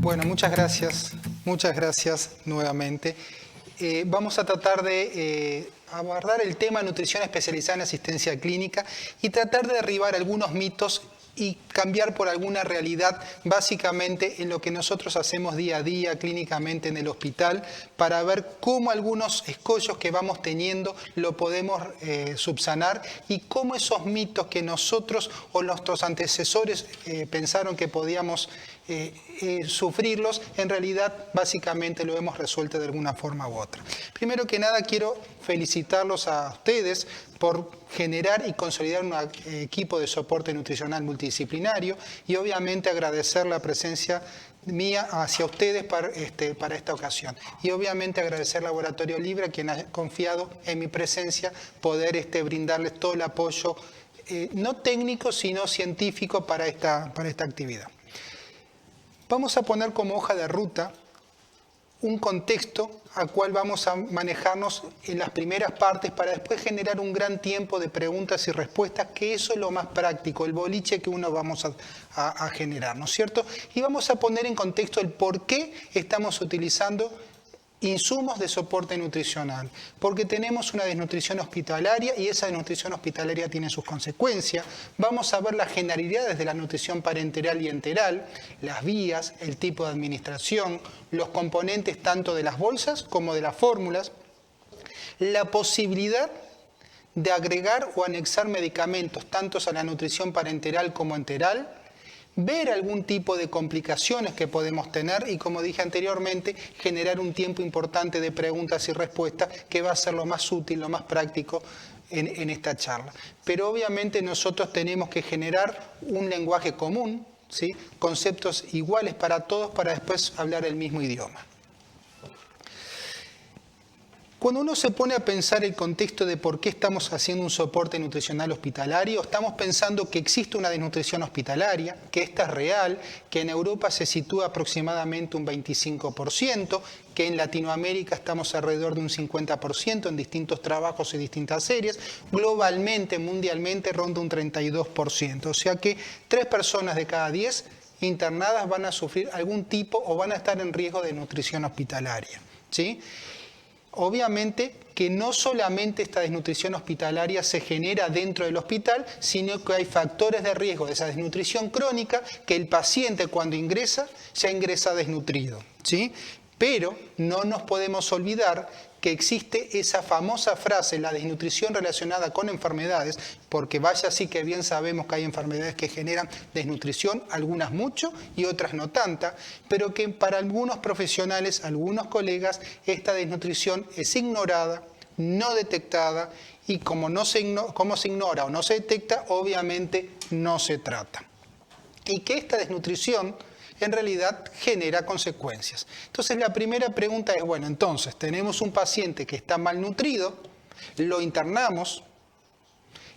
Bueno, muchas gracias nuevamente. Vamos a tratar de abordar el tema nutrición especializada en asistencia clínica y tratar de derribar algunos mitos y cambiar por alguna realidad, básicamente en lo que nosotros hacemos día a día clínicamente en el hospital, para ver cómo algunos escollos que vamos teniendo lo podemos subsanar y cómo esos mitos que nosotros o nuestros antecesores pensaron que podíamos sufrirlos, en realidad básicamente lo hemos resuelto de alguna forma u otra. Primero que nada quiero felicitarlos a ustedes por generar y consolidar un equipo de soporte nutricional multidisciplinario y obviamente agradecer la presencia mía hacia ustedes para esta ocasión. Y obviamente agradecer al Laboratorio Libre, a quien ha confiado en mi presencia, poder brindarles todo el apoyo, no técnico, sino científico para esta actividad. Vamos a poner como hoja de ruta un contexto al cual vamos a manejarnos en las primeras partes para después generar un gran tiempo de preguntas y respuestas, que eso es lo más práctico, el boliche que uno vamos a generar, ¿no es cierto? Y vamos a poner en contexto el por qué estamos utilizando insumos de soporte nutricional, porque tenemos una desnutrición hospitalaria y esa desnutrición hospitalaria tiene sus consecuencias. Vamos a ver las generalidades de la nutrición parenteral y enteral, las vías, el tipo de administración, los componentes tanto de las bolsas como de las fórmulas, la posibilidad de agregar o anexar medicamentos tanto a la nutrición parenteral como enteral, ver algún tipo de complicaciones que podemos tener y, como dije anteriormente, generar un tiempo importante de preguntas y respuestas que va a ser lo más útil, lo más práctico en esta charla. Pero obviamente nosotros tenemos que generar un lenguaje común, ¿sí? Conceptos iguales para todos para después hablar el mismo idioma. Cuando uno se pone a pensar el contexto de por qué estamos haciendo un soporte nutricional hospitalario, estamos pensando que existe una desnutrición hospitalaria, que esta es real, que en Europa se sitúa aproximadamente un 25%, que en Latinoamérica estamos alrededor de un 50% en distintos trabajos y distintas series, globalmente, mundialmente, ronda un 32%. O sea que 3 personas de cada 10 internadas van a sufrir algún tipo o van a estar en riesgo de nutrición hospitalaria, ¿sí? Obviamente que no solamente esta desnutrición hospitalaria se genera dentro del hospital, sino que hay factores de riesgo de esa desnutrición crónica que el paciente cuando ingresa ya ingresa desnutrido, ¿sí? Pero no nos podemos olvidar que existe esa famosa frase, la desnutrición relacionada con enfermedades, porque vaya sí que bien sabemos que hay enfermedades que generan desnutrición, algunas mucho y otras no tanta, pero que para algunos profesionales, algunos colegas, esta desnutrición es ignorada, no detectada y como se ignora o no se detecta, obviamente no se trata. Y que esta desnutrición en realidad genera consecuencias. Entonces la primera pregunta es, bueno, entonces tenemos un paciente que está malnutrido, lo internamos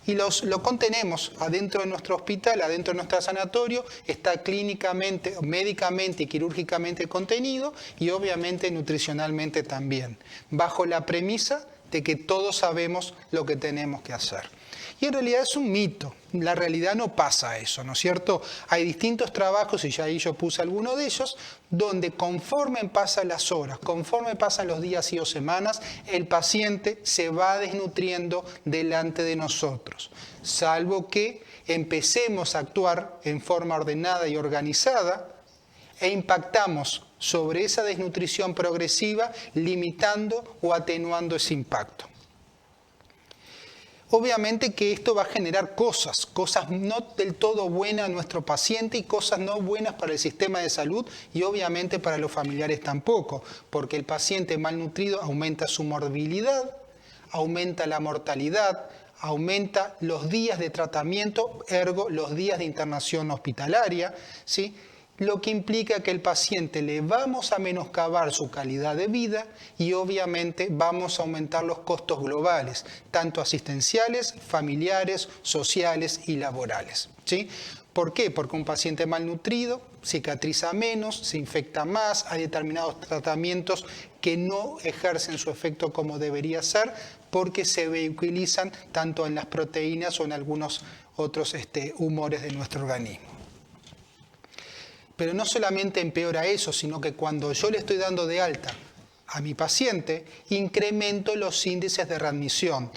y lo contenemos adentro de nuestro hospital, adentro de nuestro sanatorio, está clínicamente, médicamente y quirúrgicamente contenido y obviamente nutricionalmente también, bajo la premisa de que todos sabemos lo que tenemos que hacer. Y en realidad es un mito, la realidad no pasa eso, ¿no es cierto? Hay distintos trabajos, y ya ahí yo puse alguno de ellos, donde conforme pasan las horas, conforme pasan los días y o semanas, el paciente se va desnutriendo delante de nosotros, salvo que empecemos a actuar en forma ordenada y organizada e impactamos sobre esa desnutrición progresiva, limitando o atenuando ese impacto. Obviamente que esto va a generar cosas no del todo buenas a nuestro paciente y cosas no buenas para el sistema de salud y obviamente para los familiares tampoco, porque el paciente malnutrido aumenta su morbilidad, aumenta la mortalidad, aumenta los días de tratamiento, ergo los días de internación hospitalaria, ¿sí? Lo que implica que al paciente le vamos a menoscabar su calidad de vida y obviamente vamos a aumentar los costos globales, tanto asistenciales, familiares, sociales y laborales, ¿sí? ¿Por qué? Porque un paciente malnutrido cicatriza menos, se infecta más, hay determinados tratamientos que no ejercen su efecto como debería ser porque se vehiculizan tanto en las proteínas o en algunos otros humores de nuestro organismo. Pero no solamente empeora eso, sino que cuando yo le estoy dando de alta a mi paciente, incremento los índices de readmisión.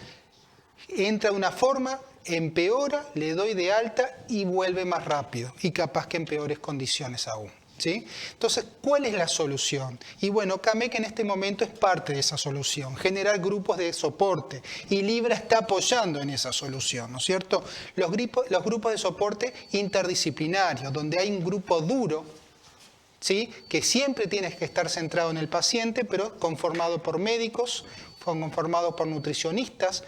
Entra de una forma, empeora, le doy de alta y vuelve más rápido, y capaz que en peores condiciones aún. ¿Sí? Entonces, ¿cuál es la solución? Y bueno, CAMEC en este momento es parte de esa solución, generar grupos de soporte, y Libra está apoyando en esa solución, ¿no es cierto? Los grupos de soporte interdisciplinarios, donde hay un grupo duro, ¿sí? Que siempre tiene que estar centrado en el paciente, pero conformado por médicos, conformado por nutricionistas,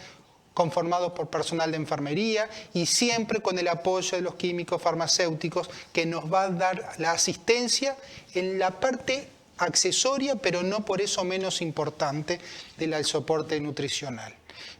conformados por personal de enfermería y siempre con el apoyo de los químicos farmacéuticos que nos va a dar la asistencia en la parte accesoria, pero no por eso menos importante, del soporte nutricional.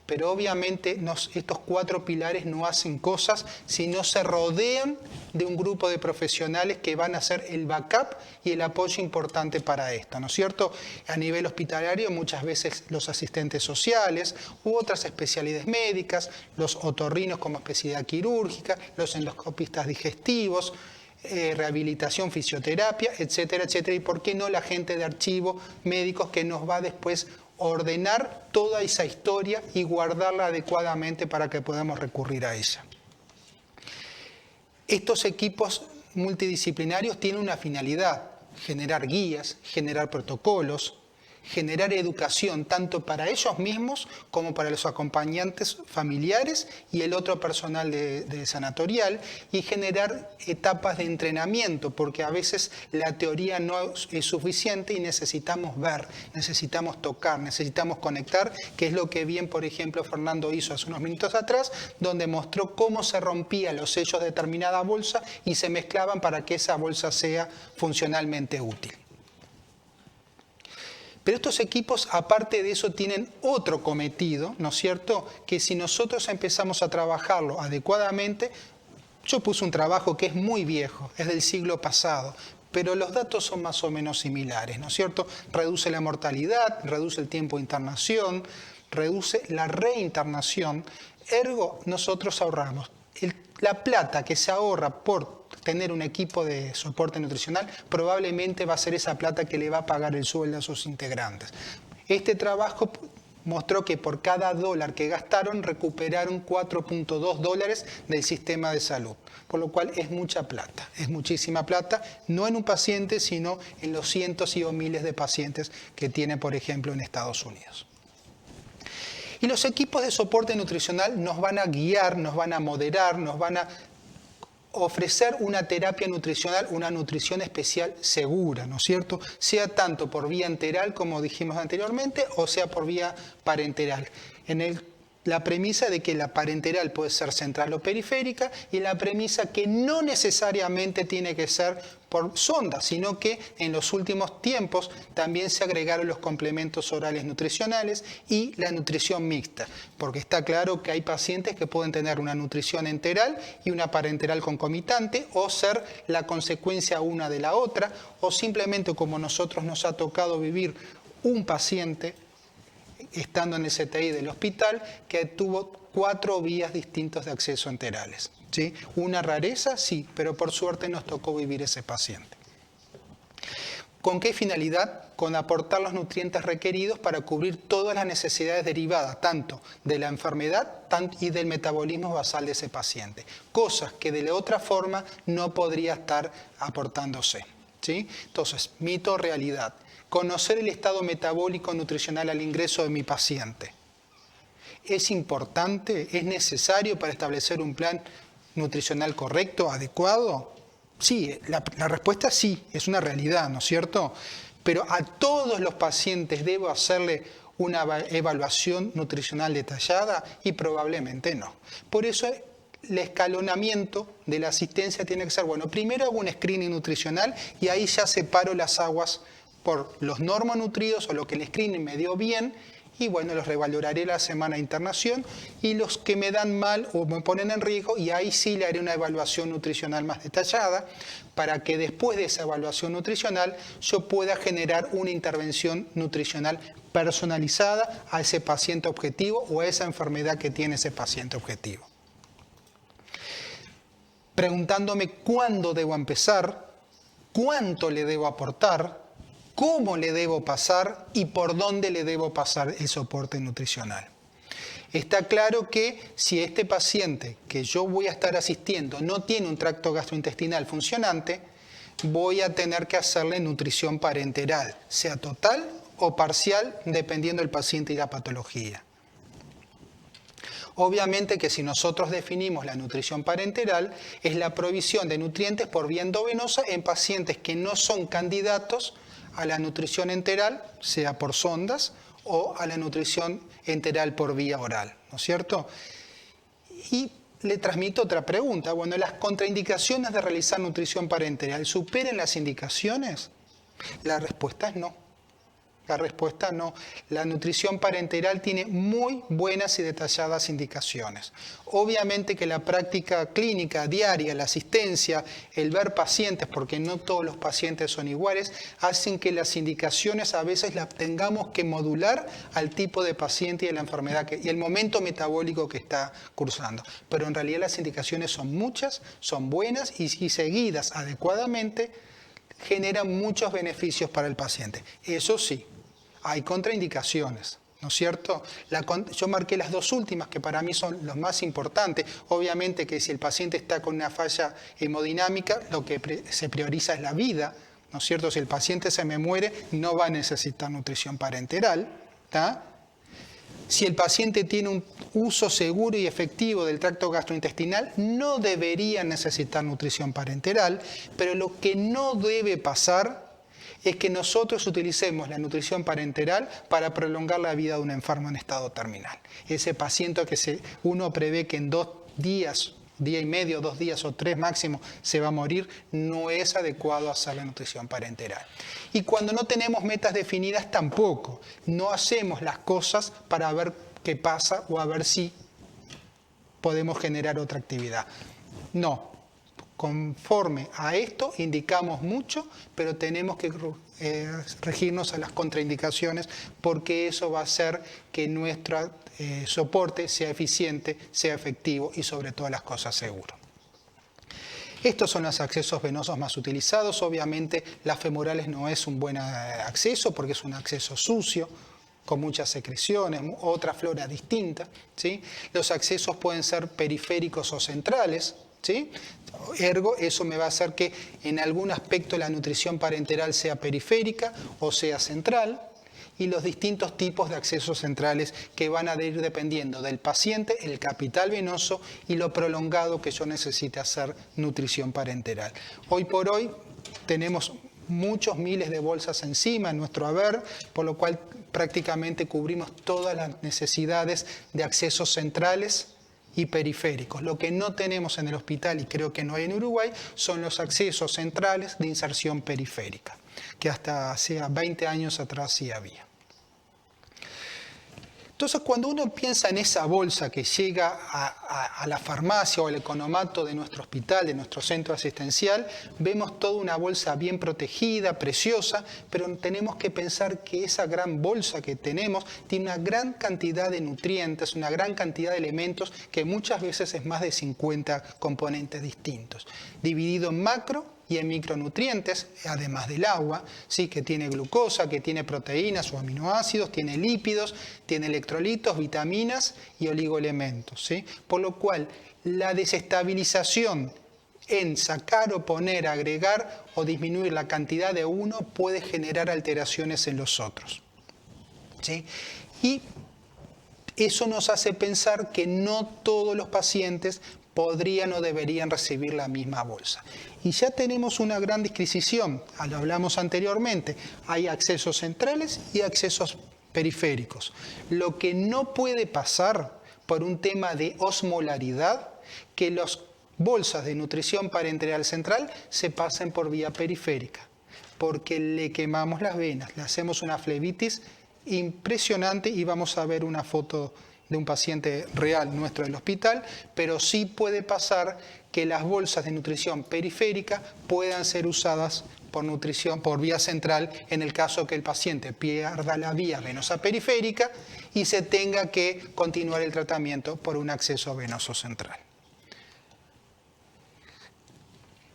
Pero obviamente estos 4 pilares no hacen cosas si no se rodean de un grupo de profesionales que van a ser el backup y el apoyo importante para esto, ¿no es cierto? A nivel hospitalario muchas veces los asistentes sociales u otras especialidades médicas, los otorrinos como especialidad quirúrgica, los endoscopistas digestivos, rehabilitación, fisioterapia, etcétera, etcétera. Y por qué no la gente de archivo, médicos que nos va después ordenar toda esa historia y guardarla adecuadamente para que podamos recurrir a ella. Estos equipos multidisciplinarios tienen una finalidad: generar guías, generar protocolos, generar educación tanto para ellos mismos como para los acompañantes familiares y el otro personal de sanatorial, y generar etapas de entrenamiento, porque a veces la teoría no es suficiente y necesitamos ver, necesitamos tocar, necesitamos conectar, que es lo que bien, por ejemplo, Fernando hizo hace unos minutos atrás, donde mostró cómo se rompían los sellos de determinada bolsa y se mezclaban para que esa bolsa sea funcionalmente útil. Pero estos equipos, aparte de eso, tienen otro cometido, ¿no es cierto? Que si nosotros empezamos a trabajarlo adecuadamente, yo puse un trabajo que es muy viejo, es del siglo pasado, pero los datos son más o menos similares, ¿no es cierto? Reduce la mortalidad, reduce el tiempo de internación, reduce la reinternación, ergo nosotros ahorramos. La plata que se ahorra por tener un equipo de soporte nutricional probablemente va a ser esa plata que le va a pagar el sueldo a sus integrantes. Este trabajo mostró que por cada dólar que gastaron recuperaron $4.2 del sistema de salud, por lo cual es mucha plata, es muchísima plata, no en un paciente, sino en los cientos y o miles de pacientes que tiene, por ejemplo, en Estados Unidos. Y los equipos de soporte nutricional nos van a guiar, nos van a moderar, nos van a ofrecer una terapia nutricional, una nutrición especial segura, ¿no es cierto? Sea tanto por vía enteral, como dijimos anteriormente, o sea por vía parenteral. La premisa de que la parenteral puede ser central o periférica, y la premisa que no necesariamente tiene que ser por sonda, sino que en los últimos tiempos también se agregaron los complementos orales nutricionales y la nutrición mixta, porque está claro que hay pacientes que pueden tener una nutrición enteral y una parenteral concomitante, o ser la consecuencia una de la otra, o simplemente, como nosotros nos ha tocado vivir, un paciente estando en el CTI del hospital que tuvo 4 vías distintas de acceso enterales, ¿sí? Una rareza, sí, pero por suerte nos tocó vivir ese paciente. ¿Con qué finalidad? Con aportar los nutrientes requeridos para cubrir todas las necesidades derivadas, tanto de la enfermedad y del metabolismo basal de ese paciente. Cosas que de la otra forma no podría estar aportándose, ¿sí? Entonces, mito o realidad. Conocer el estado metabólico nutricional al ingreso de mi paciente. ¿Es importante? ¿Es necesario para establecer un plan nutricional correcto, adecuado? Sí, la respuesta es sí, es una realidad, ¿no es cierto? Pero a todos los pacientes debo hacerle una evaluación nutricional detallada, y probablemente no. Por eso el escalonamiento de la asistencia tiene que ser, bueno, primero hago un screening nutricional y ahí ya separo las aguas por los normonutridos o lo que el screening me dio bien, y bueno, los revaloraré la semana de internación, y los que me dan mal o me ponen en riesgo, y ahí sí le haré una evaluación nutricional más detallada, para que después de esa evaluación nutricional yo pueda generar una intervención nutricional personalizada a ese paciente objetivo o a esa enfermedad que tiene ese paciente objetivo. preguntándome cuándo debo empezar, cuánto le debo aportar, cómo le debo pasar y por dónde le debo pasar el soporte nutricional. Está claro que si este paciente que yo voy a estar asistiendo no tiene un tracto gastrointestinal funcionante, voy a tener que hacerle nutrición parenteral, sea total o parcial, dependiendo del paciente y la patología. Obviamente que si nosotros definimos la nutrición parenteral, es la provisión de nutrientes por vía endovenosa en pacientes que no son candidatos a la nutrición enteral, sea por sondas, o a la nutrición enteral por vía oral, ¿no es cierto? Y le transmito otra pregunta. Bueno, ¿las contraindicaciones de realizar nutrición parenteral superan las indicaciones? La respuesta es no. La respuesta no. La nutrición parenteral tiene muy buenas y detalladas indicaciones. Obviamente que la práctica clínica diaria, la asistencia, el ver pacientes, porque no todos los pacientes son iguales, hacen que las indicaciones a veces las tengamos que modular al tipo de paciente y a la enfermedad y el momento metabólico que está cursando. Pero en realidad las indicaciones son muchas, son buenas y si seguidas adecuadamente generan muchos beneficios para el paciente. Eso sí, hay contraindicaciones, ¿no es cierto? Yo marqué las dos últimas que para mí son los más importantes. Obviamente que si el paciente está con una falla hemodinámica, lo que se prioriza es la vida, ¿no es cierto? Si el paciente se me muere, no va a necesitar nutrición parenteral, ¿tá? Si el paciente tiene un uso seguro y efectivo del tracto gastrointestinal, no debería necesitar nutrición parenteral, pero lo que no debe pasar es que nosotros utilicemos la nutrición parenteral para prolongar la vida de un enfermo en estado terminal. Ese paciente que uno prevé que en 2 días, día y medio, 2 días o 3 máximo se va a morir, no es adecuado hacer la nutrición parenteral. Y cuando no tenemos metas definidas tampoco, no hacemos las cosas para ver qué pasa o a ver si podemos generar otra actividad. No. Conforme a esto indicamos mucho, pero tenemos que regirnos a las contraindicaciones porque eso va a hacer que nuestro soporte sea eficiente, sea efectivo y sobre todas las cosas seguro. Estos son los accesos venosos más utilizados. Obviamente las femorales no es un buen acceso porque es un acceso sucio, con muchas secreciones, otra flora distinta, ¿sí? Los accesos pueden ser periféricos o centrales, ¿sí? Ergo, eso me va a hacer que en algún aspecto la nutrición parenteral sea periférica o sea central, y los distintos tipos de accesos centrales que van a ir dependiendo del paciente, el capital venoso y lo prolongado que yo necesite hacer nutrición parenteral. Hoy por hoy tenemos muchos miles de bolsas encima en nuestro haber, por lo cual prácticamente cubrimos todas las necesidades de accesos centrales y periféricos. Lo que no tenemos en el hospital, y creo que no hay en Uruguay, son los accesos centrales de inserción periférica, que hasta hace 20 años atrás sí había. Entonces, cuando uno piensa en esa bolsa que llega a la farmacia o al economato de nuestro hospital, de nuestro centro asistencial, vemos toda una bolsa bien protegida, preciosa, pero tenemos que pensar que esa gran bolsa que tenemos tiene una gran cantidad de nutrientes, una gran cantidad de elementos que muchas veces es más de 50 componentes distintos, dividido en macro y en micronutrientes, además del agua, ¿sí? Que tiene glucosa, que tiene proteínas o aminoácidos, tiene lípidos, tiene electrolitos, vitaminas y oligoelementos, ¿sí? Por lo cual, la desestabilización en sacar o poner, agregar o disminuir la cantidad de uno puede generar alteraciones en los otros, ¿sí? Y eso nos hace pensar que no todos los pacientes podrían o deberían recibir la misma bolsa. Y ya tenemos una gran disquisición, lo hablamos anteriormente, hay accesos centrales y accesos periféricos. Lo que no puede pasar por un tema de osmolaridad, que las bolsas de nutrición parenteral central se pasen por vía periférica, porque le quemamos las venas, le hacemos una flebitis impresionante y vamos a ver una foto de un paciente real nuestro del hospital, pero sí puede pasar que las bolsas de nutrición periférica puedan ser usadas por nutrición por vía central en el caso que el paciente pierda la vía venosa periférica y se tenga que continuar el tratamiento por un acceso venoso central.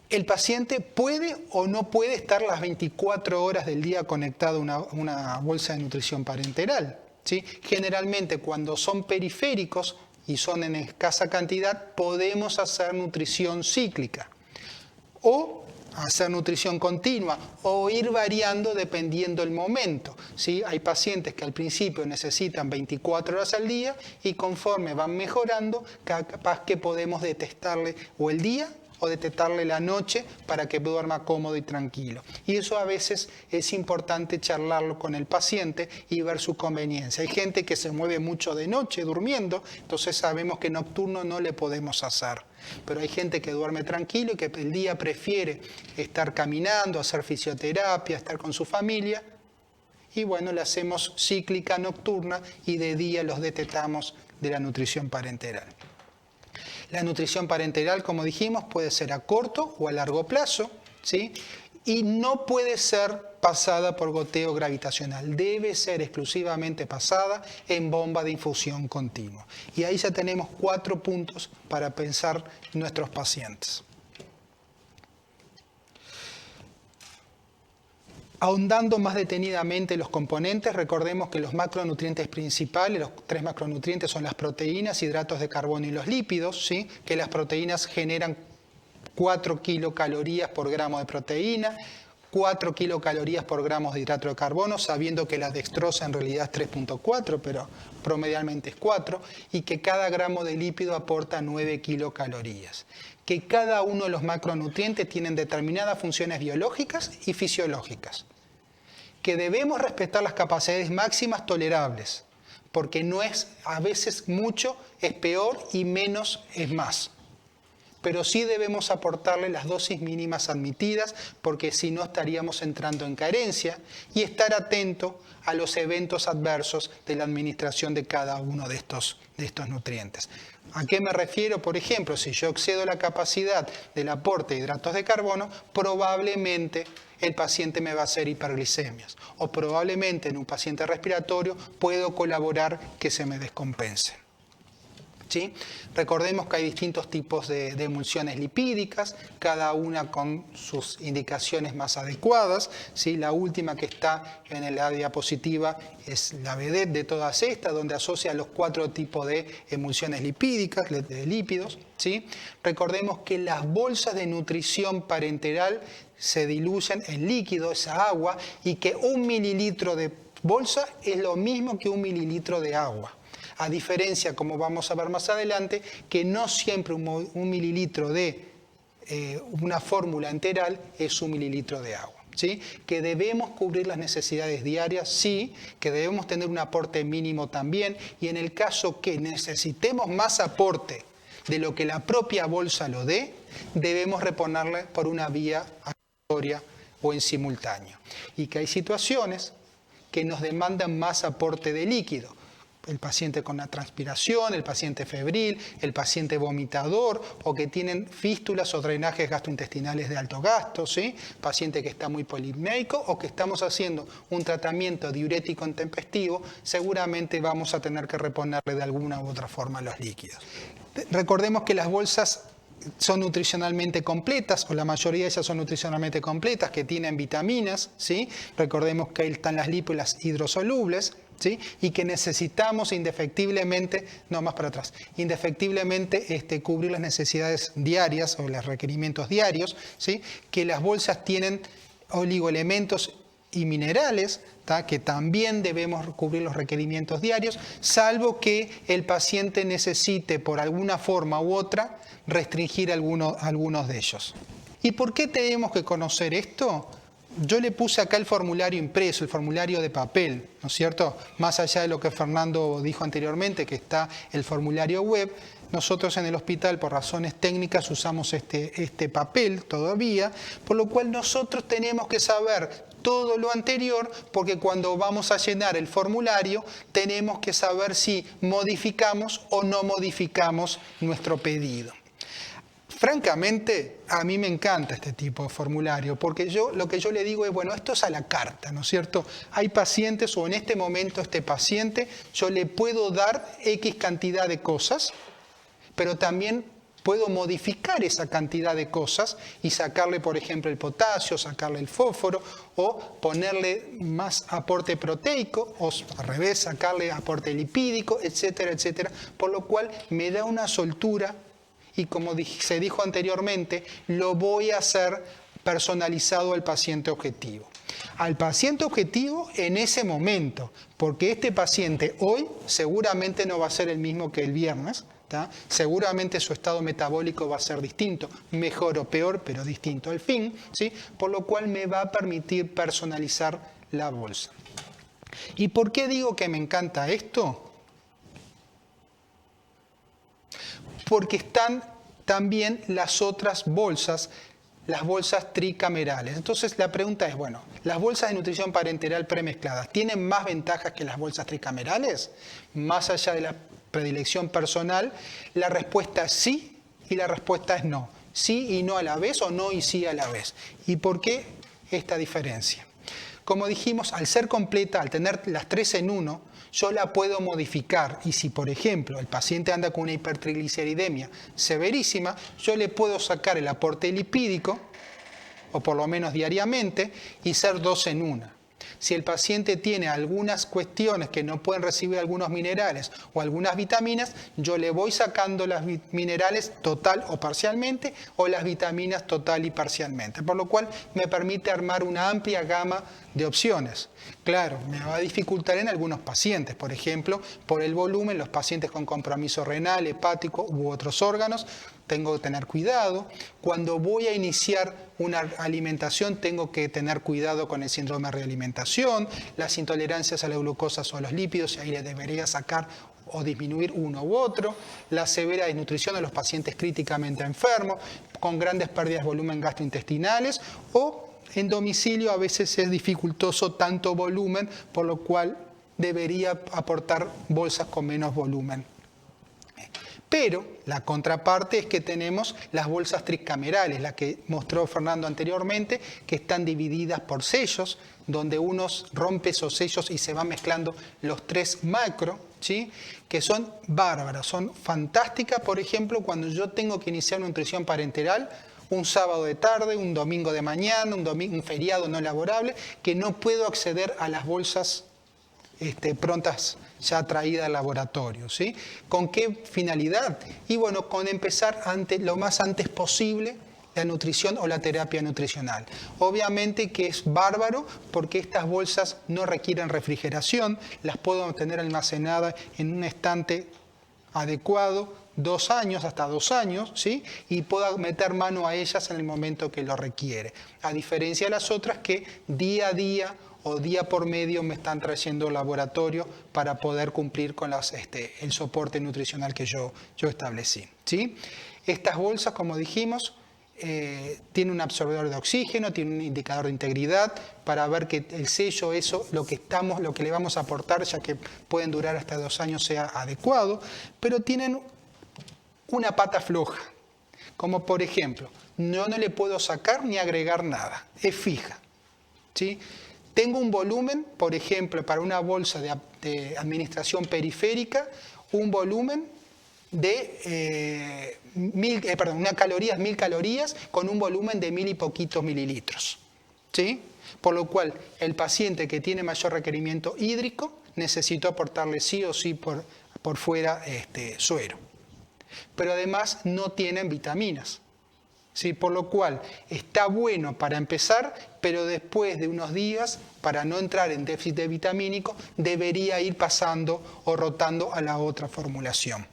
El paciente puede o no puede estar las 24 horas del día conectado a una bolsa de nutrición parenteral, ¿sí? Generalmente cuando son periféricos y son en escasa cantidad, podemos hacer nutrición cíclica o hacer nutrición continua o ir variando dependiendo del momento, ¿sí? Hay pacientes que al principio necesitan 24 horas al día y conforme van mejorando, capaz que podemos detectarle o el día o detectarle la noche para que duerma cómodo y tranquilo. Y eso a veces es importante charlarlo con el paciente y ver su conveniencia. Hay gente que se mueve mucho de noche durmiendo, entonces sabemos que nocturno no le podemos hacer. Pero hay gente que duerme tranquilo y que el día prefiere estar caminando, hacer fisioterapia, estar con su familia. Y bueno, le hacemos cíclica nocturna y de día los detectamos de la nutrición parenteral. La nutrición parenteral, como dijimos, puede ser a corto o a largo plazo, ¿sí? Y no puede ser pasada por goteo gravitacional. Debe ser exclusivamente pasada en bomba de infusión continua. Y ahí ya tenemos 4 puntos para pensar en nuestros pacientes. Ahondando más detenidamente los componentes, recordemos que los macronutrientes principales, los 3 macronutrientes son las proteínas, hidratos de carbono y los lípidos, ¿sí? Que las proteínas generan 4 kilocalorías por gramo de proteína, 4 kilocalorías por gramo de hidrato de carbono, sabiendo que la dextrosa en realidad es 3.4, pero promedialmente es 4, y que cada gramo de lípido aporta 9 kilocalorías. Que cada uno de los macronutrientes tienen determinadas funciones biológicas y fisiológicas. Que debemos respetar las capacidades máximas tolerables, porque no es a veces mucho, es peor y menos es más. Pero sí debemos aportarle las dosis mínimas admitidas, porque si no estaríamos entrando en carencia, y estar atento a los eventos adversos de la administración de cada uno de estos nutrientes. ¿A qué me refiero? Por ejemplo, si yo excedo la capacidad del aporte de hidratos de carbono, probablemente el paciente me va a hacer hiperglicemias, o probablemente en un paciente respiratorio puedo colaborar que se me descompense. ¿Sí? Recordemos que hay distintos tipos de emulsiones lipídicas, cada una con sus indicaciones más adecuadas, ¿sí? La última que está en la diapositiva es la vedette de todas estas, donde asocia los 4 tipos de emulsiones lipídicas, de lípidos, ¿sí? Recordemos que las bolsas de nutrición parenteral se diluyen en líquido, esa agua, y que 1 mililitro de bolsa es lo mismo que 1 mililitro de agua. A diferencia, como vamos a ver más adelante, que no siempre un mililitro de una fórmula enteral es 1 mililitro de agua, ¿sí? Que debemos cubrir las necesidades diarias, sí, que debemos tener un aporte mínimo también, y en el caso que necesitemos más aporte de lo que la propia bolsa lo dé, debemos reponerle por una vía aleatoria o en simultáneo. Y que hay situaciones que nos demandan más aporte de líquido. El paciente con la transpiración, el paciente febril, el paciente vomitador o que tienen fístulas o drenajes gastrointestinales de alto gasto, ¿sí? Paciente que está muy polimnéico o que estamos haciendo un tratamiento diurético intempestivo, seguramente vamos a tener que reponerle de alguna u otra forma los líquidos. Recordemos que las bolsas son nutricionalmente completas, o la mayoría de ellas son nutricionalmente completas, que tienen vitaminas, ¿sí? Recordemos que ahí están las lipo y las hidrosolubles, ¿sí? Y que necesitamos indefectiblemente, no más para atrás, indefectiblemente cubrir las necesidades diarias o los requerimientos diarios, ¿sí? Que las bolsas tienen oligoelementos y minerales, que también debemos cubrir los requerimientos diarios, salvo que el paciente necesite por alguna forma u otra restringir algunos de ellos. ¿Y por qué tenemos que conocer esto? Yo le puse acá el formulario impreso, el formulario de papel, ¿no es cierto? Más allá de lo que Fernando dijo anteriormente, que está el formulario web, nosotros en el hospital por razones técnicas usamos este papel todavía, por lo cual nosotros tenemos que saber todo lo anterior, porque cuando vamos a llenar el formulario tenemos que saber si modificamos o no modificamos nuestro pedido. Francamente, a mí me encanta este tipo de formulario, porque lo que yo le digo es, bueno, esto es a la carta, ¿no es cierto? Hay pacientes, o en este momento este paciente, yo le puedo dar X cantidad de cosas, pero también puedo modificar esa cantidad de cosas y sacarle, por ejemplo, el potasio, sacarle el fósforo, o ponerle más aporte proteico, o al revés, sacarle aporte lipídico, etcétera, etcétera, por lo cual me da una soltura y, como se dijo anteriormente, lo voy a hacer personalizado al paciente objetivo. Al paciente objetivo en ese momento, porque este paciente hoy seguramente no va a ser el mismo que el viernes, ¿tá? Seguramente su estado metabólico va a ser distinto, mejor o peor, pero distinto al fin, ¿sí? Por lo cual me va a permitir personalizar la bolsa. ¿Y por qué digo que me encanta esto? Porque están también las otras bolsas, las bolsas tricamerales. Entonces la pregunta es, bueno, ¿las bolsas de nutrición parenteral premezcladas tienen más ventajas que las bolsas tricamerales? Más allá de la predilección personal, la respuesta es sí y la respuesta es no. Sí y no a la vez, o no y sí a la vez. ¿Y por qué esta diferencia? Como dijimos, al ser completa, al tener las tres en uno, yo la puedo modificar. Y si, por ejemplo, el paciente anda con una hipertrigliceridemia severísima, yo le puedo sacar el aporte lipídico, o por lo menos diariamente, y ser 2 en 1. Si el paciente tiene algunas cuestiones que no pueden recibir algunos minerales o algunas vitaminas, yo le voy sacando las minerales total o parcialmente, o las vitaminas total y parcialmente, por lo cual me permite armar una amplia gama de opciones. Claro, me va a dificultar en algunos pacientes, por ejemplo, por el volumen, los pacientes con compromiso renal, hepático u otros órganos, tengo que tener cuidado. Cuando voy a iniciar una alimentación, tengo que tener cuidado con el síndrome de realimentación, las intolerancias a la glucosa o a los lípidos, y ahí le debería sacar o disminuir uno u otro, la severa desnutrición de los pacientes críticamente enfermos, con grandes pérdidas de volumen gastrointestinales, o en domicilio a veces es dificultoso tanto volumen, por lo cual debería aportar bolsas con menos volumen. Pero la contraparte es que tenemos las bolsas tricamerales, las que mostró Fernando anteriormente, que están divididas por sellos, donde uno rompe esos sellos y se van mezclando los 3 macro, ¿sí? Que son bárbaras, son fantásticas. Por ejemplo, cuando yo tengo que iniciar una nutrición parenteral, un sábado de tarde, un domingo de mañana, un feriado no laborable, que no puedo acceder a las bolsas prontas ya traídas al laboratorio, ¿sí? ¿Con qué finalidad? Y bueno, con empezar lo más antes posible la nutrición o la terapia nutricional. Obviamente que es bárbaro porque estas bolsas no requieren refrigeración, las puedo tener almacenadas en un estante adecuado, 2 años, hasta 2 años, ¿sí? Y puedo meter mano a ellas en el momento que lo requiere. A diferencia de las otras que día a día o día por medio me están trayendo al laboratorio para poder cumplir con el soporte nutricional que yo establecí, ¿sí? Estas bolsas, como dijimos, tienen un absorbedor de oxígeno, tienen un indicador de integridad para ver que el sello, lo que le vamos a aportar, ya que pueden durar hasta 2 años, sea adecuado, pero tienen una pata floja, como por ejemplo, yo no le puedo sacar ni agregar nada, es fija, ¿sí? Tengo un volumen, por ejemplo, para una bolsa de administración periférica, un volumen de 1000 calorías con un volumen de 1000 y poquitos mililitros, ¿sí? Por lo cual, el paciente que tiene mayor requerimiento hídrico, necesito aportarle sí o sí por fuera suero. Pero además no tienen vitaminas, ¿sí? Por lo cual está bueno para empezar, pero después de unos días, para no entrar en déficit vitamínico, debería ir pasando o rotando a la otra formulación,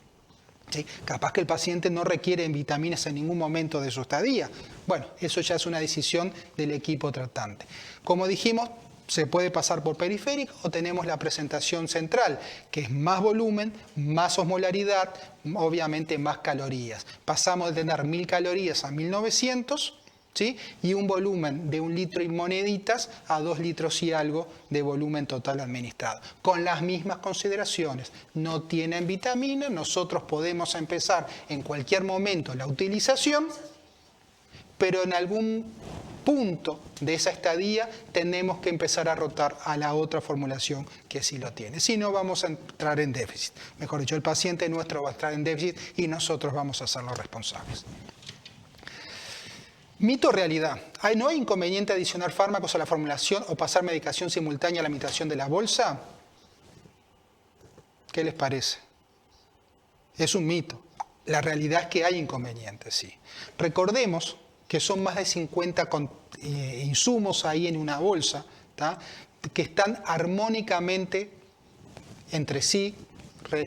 ¿sí? Capaz que el paciente no requiere vitaminas en ningún momento de su estadía. Bueno, eso ya es una decisión del equipo tratante. Como dijimos, se puede pasar por periférico o tenemos la presentación central, que es más volumen, más osmolaridad, obviamente más calorías. Pasamos de tener 1000 calorías a 1900, ¿sí? Y un volumen de 1 litro y moneditas a 2 litros y algo de volumen total administrado. Con las mismas consideraciones, no tienen vitamina, nosotros podemos empezar en cualquier momento la utilización, pero en algún punto de esa estadía tenemos que empezar a rotar a la otra formulación que sí lo tiene. Si no, vamos a entrar en déficit. Mejor dicho, el paciente nuestro va a entrar en déficit y nosotros vamos a ser los responsables. Mito o realidad. ¿No hay inconveniente adicionar fármacos a la formulación o pasar medicación simultánea a la administración de la bolsa? ¿Qué les parece? Es un mito. La realidad es que hay inconvenientes, sí. Recordemos que son más de 50 insumos ahí en una bolsa, ¿tá? Que están armónicamente entre sí,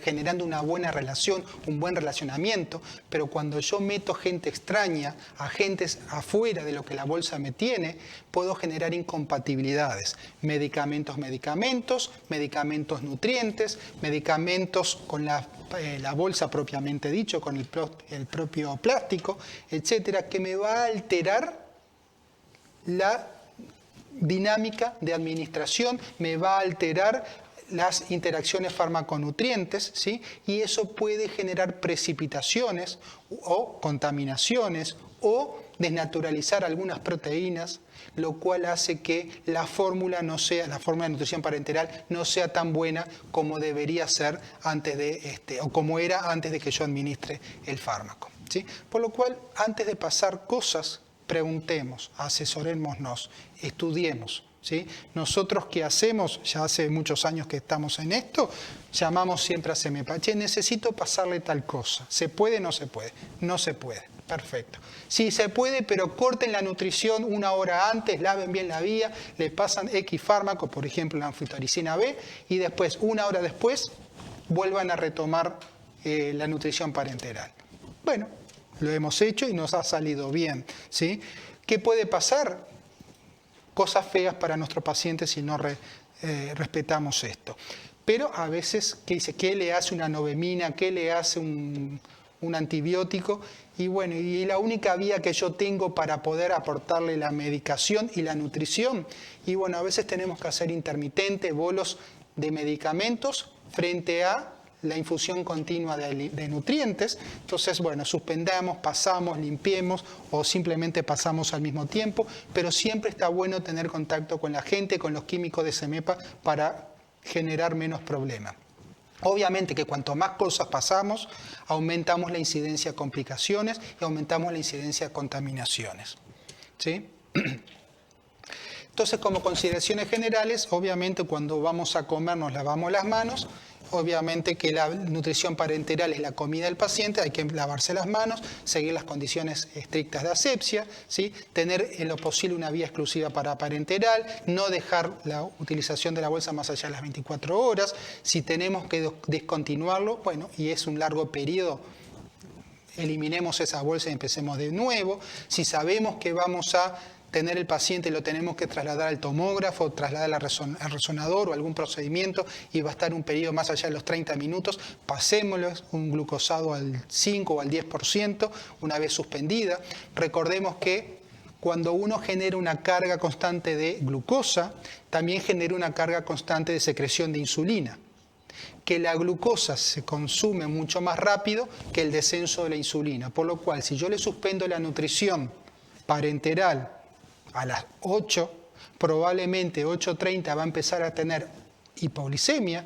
generando una buena relación, un buen relacionamiento, pero cuando yo meto gente extraña, agentes afuera de lo que la bolsa me tiene, puedo generar incompatibilidades. Medicamentos, nutrientes, medicamentos con la bolsa propiamente dicho, con el propio plástico, etcétera, que me va a alterar la dinámica de administración, me va a alterar las interacciones farmaconutrientes, ¿sí? Y eso puede generar precipitaciones o contaminaciones o desnaturalizar algunas proteínas, lo cual hace que la fórmula de nutrición parenteral no sea tan buena como debería ser o como era antes de que yo administre el fármaco, ¿sí? Por lo cual, antes de pasar cosas, preguntemos, asesorémonos, estudiemos. ¿Sí? Nosotros, ¿qué hacemos? Ya hace muchos años que estamos en esto, llamamos siempre a CEMEPA. Che, necesito pasarle tal cosa. ¿Se puede o no se puede? No se puede. Perfecto. Sí se puede, pero corten la nutrición una hora antes, laven bien la vía, le pasan X fármaco, por ejemplo la anfotericina B, y después, una hora después, vuelvan a retomar la nutrición parenteral. Bueno, lo hemos hecho y nos ha salido bien, ¿sí? ¿Qué puede pasar? Cosas feas para nuestros pacientes si no respetamos esto. Pero a veces, ¿qué le hace una novemina? ¿Qué le hace un antibiótico? Y bueno, y la única vía que yo tengo para poder aportarle la medicación y la nutrición. Y bueno, a veces tenemos que hacer intermitente, bolos de medicamentos frente a la infusión continua de nutrientes. Entonces, bueno, suspendamos, pasamos, limpiemos o simplemente pasamos al mismo tiempo, pero siempre está bueno tener contacto con la gente, con los químicos de CEMEPA para generar menos problemas. Obviamente que cuanto más cosas pasamos, aumentamos la incidencia de complicaciones y aumentamos la incidencia de contaminaciones, ¿sí? Entonces, como consideraciones generales, obviamente cuando vamos a comer nos lavamos las manos. Obviamente que la nutrición parenteral es la comida del paciente, hay que lavarse las manos, seguir las condiciones estrictas de asepsia, ¿sí? Tener en lo posible una vía exclusiva para parenteral, no dejar la utilización de la bolsa más allá de las 24 horas. Si tenemos que descontinuarlo, bueno, y es un largo periodo, eliminemos esa bolsa y empecemos de nuevo. Si sabemos que vamos a tener el paciente, lo tenemos que trasladar al tomógrafo, trasladar al resonador o algún procedimiento y va a estar un periodo más allá de los 30 minutos, pasémoslo un glucosado al 5 o al 10% una vez suspendida. Recordemos que cuando uno genera una carga constante de glucosa, también genera una carga constante de secreción de insulina. Que la glucosa se consume mucho más rápido que el descenso de la insulina, por lo cual si yo le suspendo la nutrición parenteral a las 8, probablemente 8:30 va a empezar a tener hipoglicemia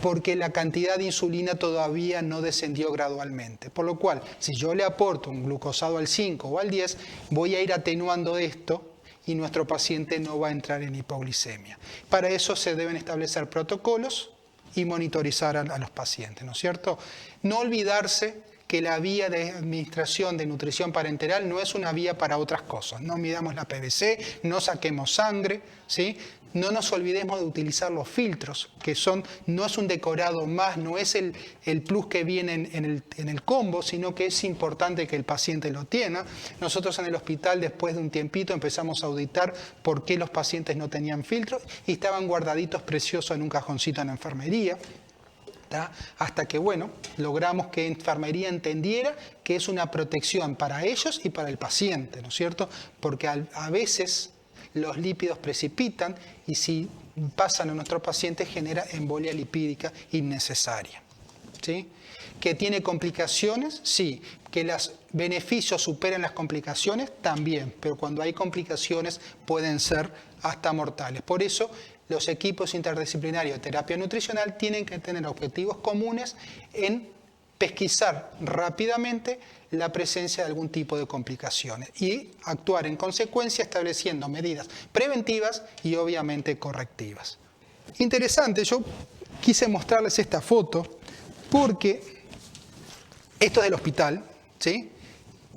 porque la cantidad de insulina todavía no descendió gradualmente. Por lo cual, si yo le aporto un glucosado al 5 o al 10, voy a ir atenuando esto y nuestro paciente no va a entrar en hipoglicemia. Para eso se deben establecer protocolos y monitorizar a los pacientes, ¿no es cierto? No olvidarse que la vía de administración de nutrición parenteral no es una vía para otras cosas. No midamos la PVC, no saquemos sangre, ¿sí? No nos olvidemos de utilizar los filtros, que no es un decorado más, no es el plus que viene en el combo, sino que es importante que el paciente lo tenga. Nosotros en el hospital, después de un tiempito, empezamos a auditar por qué los pacientes no tenían filtros y estaban guardaditos preciosos en un cajoncito en la enfermería. Hasta que, bueno, logramos que enfermería entendiera que es una protección para ellos y para el paciente, ¿no es cierto? Porque a veces los lípidos precipitan y si pasan a nuestro paciente genera embolia lipídica innecesaria. ¿sí? ¿Que tiene complicaciones? Sí. ¿Que los beneficios superan las complicaciones? También. Pero cuando hay complicaciones pueden ser hasta mortales. Por eso los equipos interdisciplinarios de terapia nutricional tienen que tener objetivos comunes en pesquisar rápidamente la presencia de algún tipo de complicaciones y actuar en consecuencia estableciendo medidas preventivas y obviamente correctivas. Interesante, yo quise mostrarles esta foto porque esto es del hospital, ¿sí?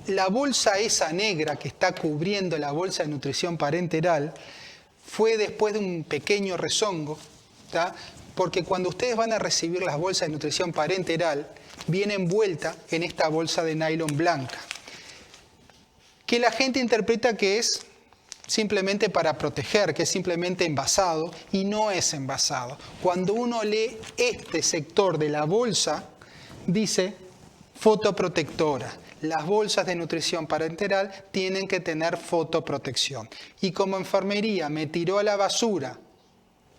La bolsa esa negra que está cubriendo la bolsa de nutrición parenteral fue después de un pequeño rezongo, ¿tá? Porque cuando ustedes van a recibir las bolsas de nutrición parenteral, viene envuelta en esta bolsa de nylon blanca, que la gente interpreta que es simplemente para proteger, que es simplemente envasado, y no es envasado. Cuando uno lee este sector de la bolsa, dice fotoprotectora. Las bolsas de nutrición parenteral tienen que tener fotoprotección. Y como enfermería me tiró a la basura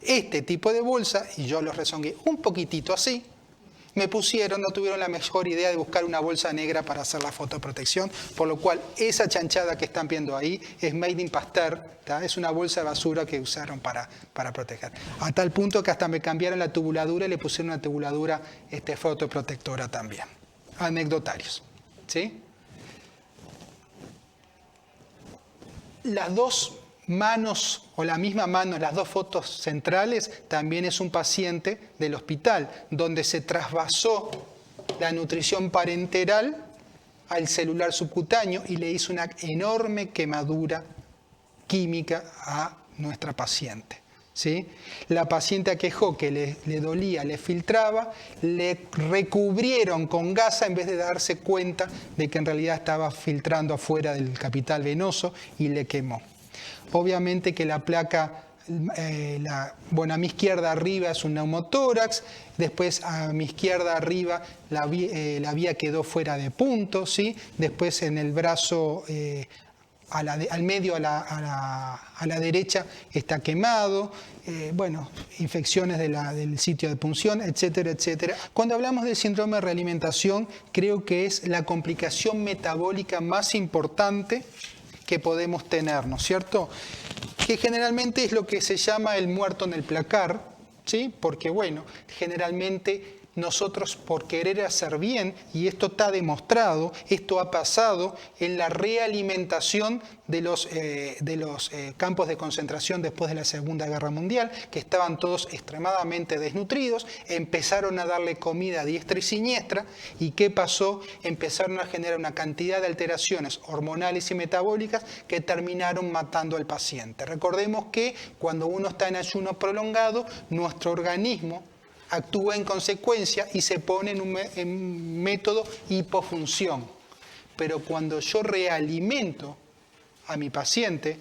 este tipo de bolsa, y yo los rezongué un poquitito así, me pusieron, no tuvieron la mejor idea de buscar una bolsa negra para hacer la fotoprotección, por lo cual esa chanchada que están viendo ahí es Made in Pasteur, ¿tá? Es una bolsa de basura que usaron para proteger. A tal punto que hasta me cambiaron la tubuladura y le pusieron una tubuladura fotoprotectora también. Anecdotarios, ¿sí? Las dos manos o la misma mano, las dos fotos centrales, también es un paciente del hospital, donde se trasvasó la nutrición parenteral al celular subcutáneo y le hizo una enorme quemadura química a nuestra paciente, ¿sí? La paciente aquejó que le dolía, le filtraba, le recubrieron con gasa en vez de darse cuenta de que en realidad estaba filtrando afuera del capital venoso y le quemó. Obviamente que la placa, a mi izquierda arriba es un neumotórax, después a mi izquierda arriba la vía quedó fuera de punto, ¿sí? Después en el brazo al medio, a la derecha está quemado, infecciones del sitio de punción, etcétera, etcétera. Cuando hablamos del síndrome de realimentación, creo que es la complicación metabólica más importante que podemos tener, ¿no es cierto? Que generalmente es lo que se llama el muerto en el placar, ¿sí? Porque, generalmente nosotros por querer hacer bien, y esto está demostrado, esto ha pasado en la realimentación de los campos de concentración después de la Segunda Guerra Mundial, que estaban todos extremadamente desnutridos, empezaron a darle comida a diestra y siniestra, y ¿qué pasó? Empezaron a generar una cantidad de alteraciones hormonales y metabólicas que terminaron matando al paciente. Recordemos que cuando uno está en ayuno prolongado, nuestro organismo actúa en consecuencia y se pone en un método hipofunción. Pero cuando yo realimento a mi paciente,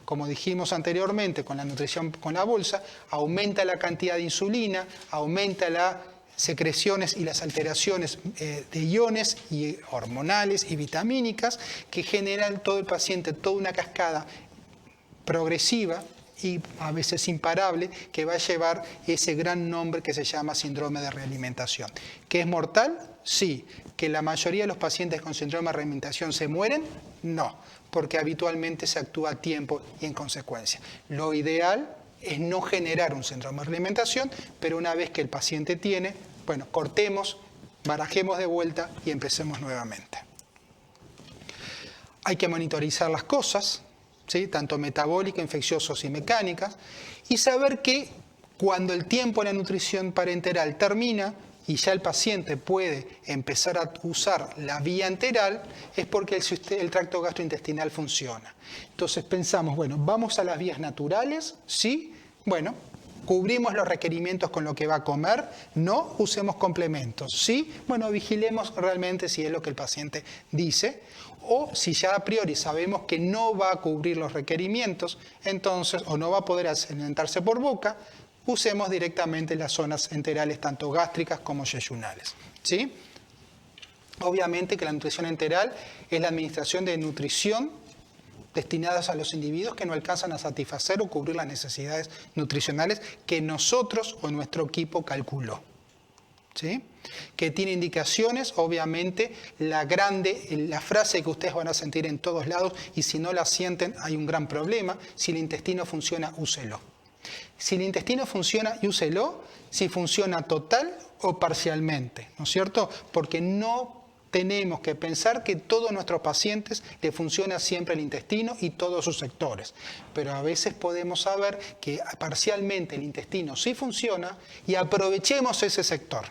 como dijimos anteriormente con la nutrición con la bolsa, aumenta la cantidad de insulina, aumenta las secreciones y las alteraciones de iones y hormonales y vitamínicas que generan todo el paciente toda una cascada progresiva y a veces imparable, que va a llevar ese gran nombre que se llama síndrome de realimentación. ¿Que es mortal? Sí. ¿Que la mayoría de los pacientes con síndrome de realimentación se mueren? No, porque habitualmente se actúa a tiempo y en consecuencia. Lo ideal es no generar un síndrome de realimentación, pero una vez que el paciente tiene, cortemos, barajemos de vuelta y empecemos nuevamente. Hay que monitorizar las cosas, ¿sí? Tanto metabólicas, infecciosas y mecánicas, y saber que cuando el tiempo de la nutrición parenteral termina y ya el paciente puede empezar a usar la vía enteral, es porque el tracto gastrointestinal funciona. Entonces pensamos, ¿vamos a las vías naturales? Sí, ¿cubrimos los requerimientos con lo que va a comer? No, usemos complementos. Sí, vigilemos realmente si es lo que el paciente dice. O si ya a priori sabemos que no va a cubrir los requerimientos, entonces, o no va a poder alimentarse por boca, usemos directamente las zonas enterales, tanto gástricas como yeyunales, ¿sí? Obviamente que la nutrición enteral es la administración de nutrición destinadas a los individuos que no alcanzan a satisfacer o cubrir las necesidades nutricionales que nosotros o nuestro equipo calculó. ¿sí? Que tiene indicaciones, obviamente, la frase que ustedes van a sentir en todos lados, y si no la sienten hay un gran problema: si el intestino funciona, úselo. Si el intestino funciona, úselo, si funciona total o parcialmente, ¿no es cierto? Porque no tenemos que pensar que todos nuestros pacientes le funciona siempre el intestino y todos sus sectores. Pero a veces podemos saber que parcialmente el intestino sí funciona, y aprovechemos ese sector.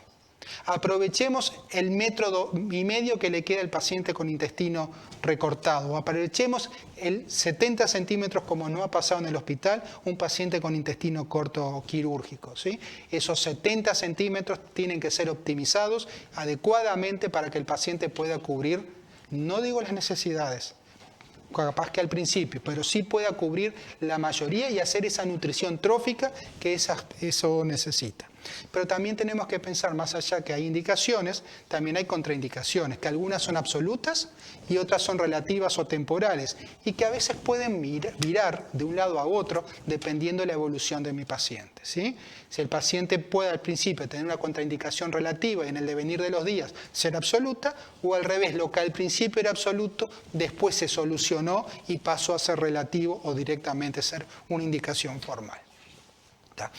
Aprovechemos el 1,5 metros que le queda al paciente con intestino recortado. O aprovechemos el 70 centímetros, como no ha pasado en el hospital, un paciente con intestino corto quirúrgico, ¿sí? Esos 70 centímetros tienen que ser optimizados adecuadamente para que el paciente pueda cubrir, no digo las necesidades, capaz que al principio, pero sí pueda cubrir la mayoría y hacer esa nutrición trófica que eso necesita. Pero también tenemos que pensar, más allá que hay indicaciones, también hay contraindicaciones, que algunas son absolutas y otras son relativas o temporales, y que a veces pueden virar de un lado a otro dependiendo de la evolución de mi paciente, ¿sí? Si el paciente puede al principio tener una contraindicación relativa y en el devenir de los días ser absoluta, o al revés, lo que al principio era absoluto, después se solucionó y pasó a ser relativo o directamente ser una indicación formal. ¿Está?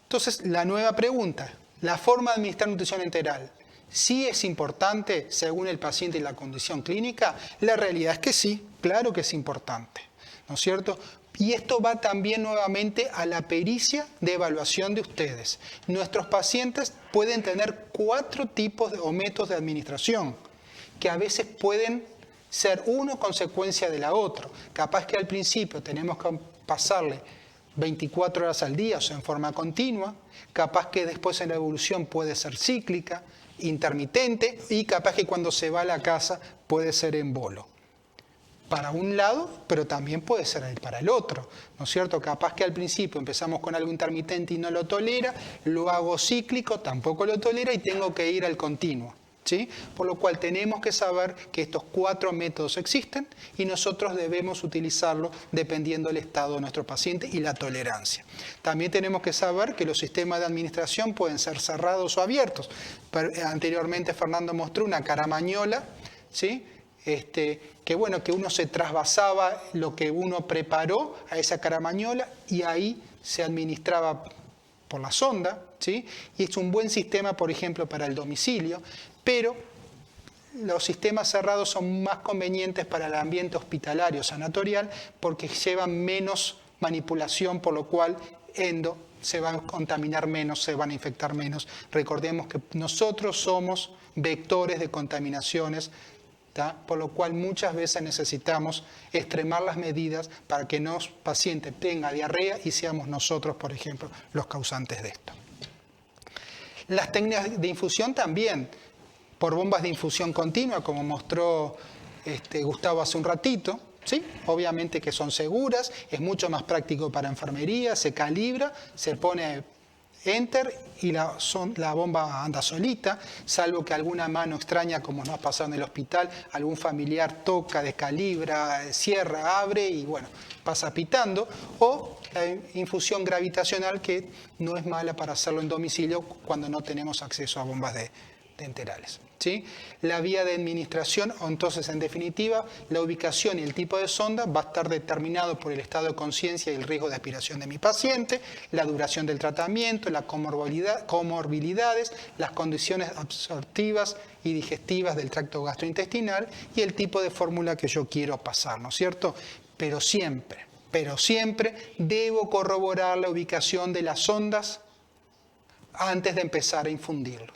Entonces, la nueva pregunta: ¿la forma de administrar nutrición enteral sí es importante según el paciente y la condición clínica? La realidad es que sí, claro que es importante, ¿no es cierto? Y esto va también nuevamente a la pericia de evaluación de ustedes. Nuestros pacientes pueden tener 4 tipos o métodos de administración, que a veces pueden ser uno consecuencia de la otra. Capaz que al principio tenemos que pasarle 24 horas al día, o sea, en forma continua. Capaz que después en la evolución puede ser cíclica, intermitente, y capaz que cuando se va a la casa puede ser en bolo. Para un lado, pero también puede ser para el otro, ¿no es cierto? Capaz que al principio empezamos con algo intermitente y no lo tolera, lo hago cíclico, tampoco lo tolera y tengo que ir al continuo, ¿sí? Por lo cual tenemos que saber que estos 4 métodos existen y nosotros debemos utilizarlos dependiendo del estado de nuestro paciente y la tolerancia. También tenemos que saber que los sistemas de administración pueden ser cerrados o abiertos. Anteriormente Fernando mostró una caramañola, ¿sí? Que bueno, que uno se trasvasaba lo que uno preparó a esa caramañola y ahí se administraba por la sonda, ¿sí? Y es un buen sistema, por ejemplo, para el domicilio, pero los sistemas cerrados son más convenientes para el ambiente hospitalario sanatorial porque llevan menos manipulación, por lo cual se van a contaminar menos, se van a infectar menos. Recordemos que nosotros somos vectores de contaminaciones, ¿tá? Por lo cual muchas veces necesitamos extremar las medidas para que no el paciente tenga diarrea y seamos nosotros, por ejemplo, los causantes de esto. Las técnicas de infusión también, por bombas de infusión continua, como mostró Gustavo hace un ratito, ¿sí? Obviamente que son seguras, es mucho más práctico para enfermería, se calibra, se pone enter y la bomba anda solita, salvo que alguna mano extraña, como nos ha pasado en el hospital, algún familiar toca, descalibra, cierra, abre y bueno, pasa pitando. O la infusión gravitacional, que no es mala para hacerlo en domicilio cuando no tenemos acceso a bombas de enterales, ¿sí? La vía de administración, o entonces en definitiva, la ubicación y el tipo de sonda va a estar determinado por el estado de conciencia y el riesgo de aspiración de mi paciente, la duración del tratamiento, las comorbilidades, las condiciones absortivas y digestivas del tracto gastrointestinal y el tipo de fórmula que yo quiero pasar, ¿no es cierto? Pero siempre debo corroborar la ubicación de las sondas antes de empezar a infundirlo.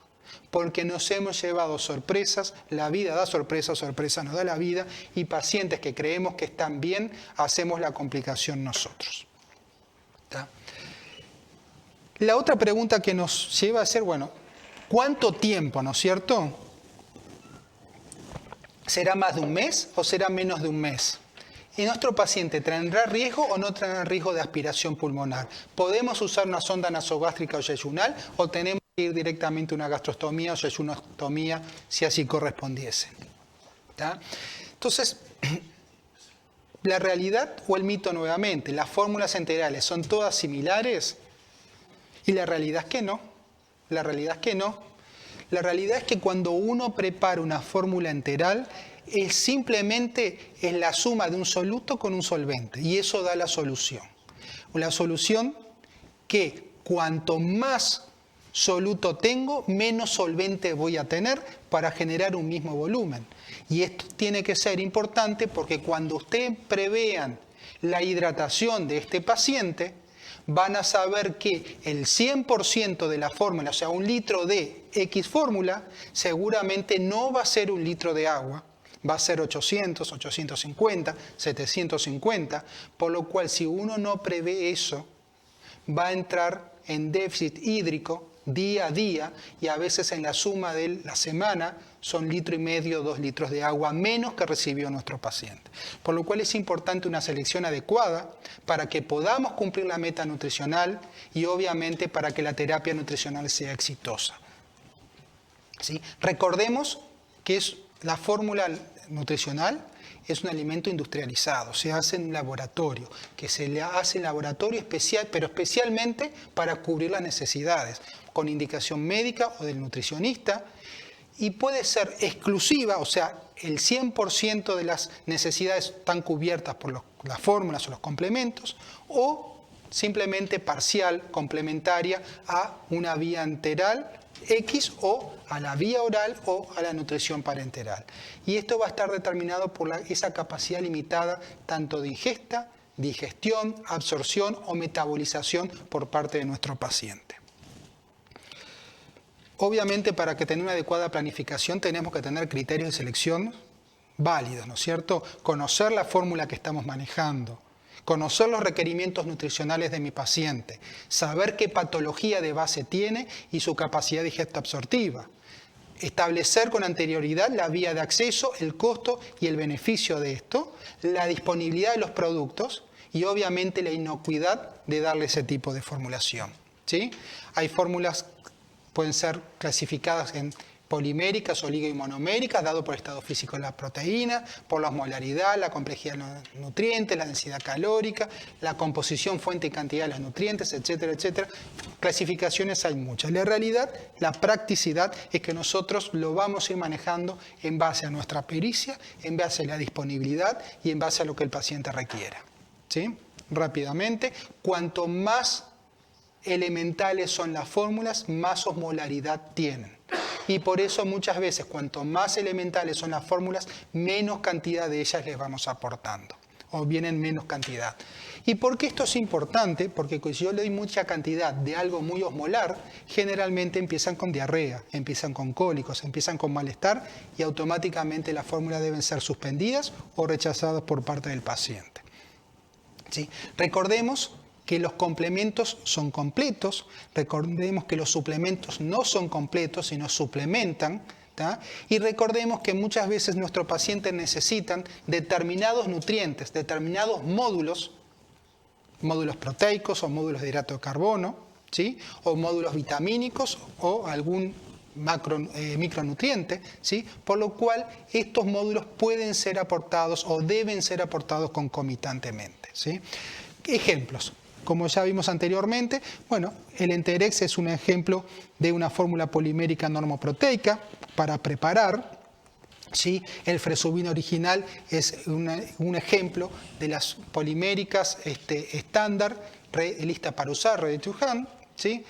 Porque nos hemos llevado sorpresas, la vida da sorpresas, sorpresa nos da la vida, y pacientes que creemos que están bien, hacemos la complicación nosotros. ¿Está? La otra pregunta que nos lleva a ser, bueno, ¿cuánto tiempo, no es cierto? ¿Será más de un mes o será menos de un mes? ¿Y nuestro paciente tendrá riesgo o no tendrá riesgo de aspiración pulmonar? ¿Podemos usar una sonda nasogástrica o yeyunal o tenemos que ir directamente a una gastrostomía o yeyunostomía si así correspondiese? ¿Está? Entonces, la realidad o el mito nuevamente, las fórmulas enterales son todas similares y la realidad es que no. La realidad es que no. La realidad es que cuando uno prepara una fórmula enteral, simplemente es la suma de un soluto con un solvente, y eso da la solución. La solución que cuanto más soluto tengo, menos solvente voy a tener para generar un mismo volumen. Y esto tiene que ser importante porque cuando ustedes prevean la hidratación de este paciente, van a saber que el 100% de la fórmula, o sea, 1 litro de X fórmula, seguramente no va a ser 1 litro de agua, va a ser 800, 850, 750, por lo cual si uno no prevé eso, va a entrar en déficit hídrico día a día, y a veces en la suma de la semana son 1,5 litros, 2 litros de agua menos que recibió nuestro paciente. Por lo cual es importante una selección adecuada para que podamos cumplir la meta nutricional y obviamente para que la terapia nutricional sea exitosa. ¿Sí? Recordemos que la fórmula nutricional es un alimento industrializado, se hace en un laboratorio, que se le hace en laboratorio especial, pero especialmente para cubrir las necesidades, con indicación médica o del nutricionista, y puede ser exclusiva, o sea, el 100% de las necesidades están cubiertas por las fórmulas o los complementos, o simplemente parcial, complementaria a una vía enteral X o a la vía oral o a la nutrición parenteral. Y esto va a estar determinado por esa capacidad limitada tanto de ingesta, digestión, absorción o metabolización por parte de nuestro paciente. Obviamente, para que tener una adecuada planificación tenemos que tener criterios de selección válidos, ¿no es cierto? Conocer la fórmula que estamos manejando, conocer los requerimientos nutricionales de mi paciente, saber qué patología de base tiene y su capacidad digesta-absortiva, establecer con anterioridad la vía de acceso, el costo y el beneficio de esto, la disponibilidad de los productos y obviamente la inocuidad de darle ese tipo de formulación, ¿sí? Hay fórmulas pueden ser clasificadas en poliméricas, oligo y monoméricas, dado por el estado físico de la proteína, por la osmolaridad, la complejidad de los nutrientes, la densidad calórica, la composición, fuente y cantidad de los nutrientes, etcétera, etcétera. Clasificaciones hay muchas. La realidad, la practicidad es que nosotros lo vamos a ir manejando en base a nuestra pericia, en base a la disponibilidad y en base a lo que el paciente requiera. ¿Sí? Rápidamente, cuanto más elementales son las fórmulas, más osmolaridad tienen. Y por eso muchas veces, cuanto más elementales son las fórmulas, menos cantidad de ellas les vamos aportando, o vienen menos cantidad. ¿Y por qué esto es importante? Porque si yo le doy mucha cantidad de algo muy osmolar, generalmente empiezan con diarrea, empiezan con cólicos, empiezan con malestar, y automáticamente las fórmulas deben ser suspendidas o rechazadas por parte del paciente. ¿Sí? Recordemos que los complementos son completos, recordemos que los suplementos no son completos, sino suplementan, ¿tá? Y recordemos que muchas veces nuestros pacientes necesitan determinados nutrientes, determinados módulos proteicos o módulos de hidrato de carbono, ¿sí? O módulos vitamínicos o algún micronutriente, ¿sí? Por lo cual estos módulos pueden ser aportados o deben ser aportados concomitantemente, ¿sí? Ejemplos. Como ya vimos anteriormente, bueno, el Enterex es un ejemplo de una fórmula polimérica normoproteica para preparar, ¿sí? El Fresubin original es un ejemplo de las poliméricas estándar, lista para usar, ready to hand, ¿sí?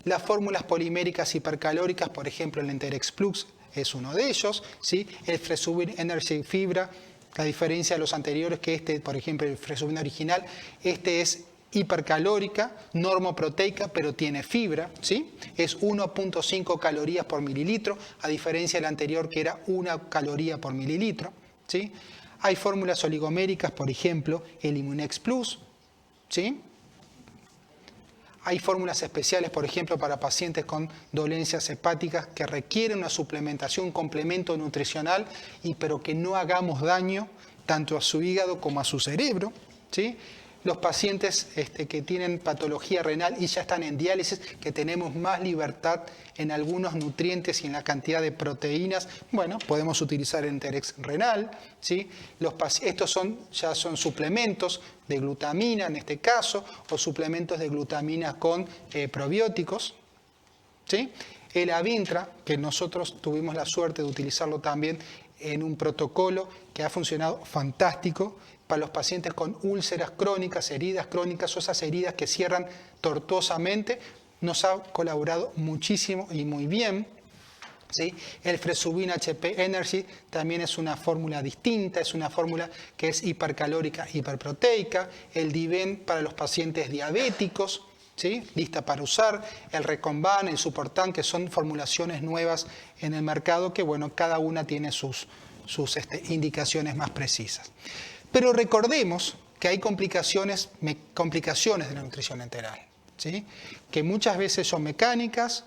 Las fórmulas poliméricas hipercalóricas, por ejemplo, el Enterex Plus es uno de ellos, ¿sí? El Fresubin Energy Fibra, la diferencia de los anteriores que por ejemplo, el Fresubin original, es hipercalórica, normoproteica, pero tiene fibra, ¿sí? Es 1.5 calorías por mililitro, a diferencia del anterior que era 1 caloría por mililitro, ¿sí? Hay fórmulas oligoméricas, por ejemplo, el Immunex Plus, ¿sí? Hay fórmulas especiales, por ejemplo, para pacientes con dolencias hepáticas que requieren una suplementación, un complemento nutricional, pero que no hagamos daño tanto a su hígado como a su cerebro, ¿sí? Los pacientes que tienen patología renal y ya están en diálisis, que tenemos más libertad en algunos nutrientes y en la cantidad de proteínas, bueno, podemos utilizar Enterex renal, ¿sí? Estos ya son suplementos de glutamina en este caso, o suplementos de glutamina con probióticos, ¿sí? El Avintra, que nosotros tuvimos la suerte de utilizarlo también en un protocolo que ha funcionado fantástico para los pacientes con úlceras crónicas, heridas crónicas o esas heridas que cierran tortuosamente, nos ha colaborado muchísimo y muy bien. ¿Sí? El Fresubin HP Energy también es una fórmula distinta, es una fórmula que es hipercalórica, hiperproteica. El Diven para los pacientes diabéticos, ¿sí? Lista para usar. El Recomban, el Suportan, que son formulaciones nuevas en el mercado que, bueno, cada una tiene sus indicaciones más precisas. Pero recordemos que hay complicaciones de la nutrición enteral, ¿sí? Que muchas veces son mecánicas,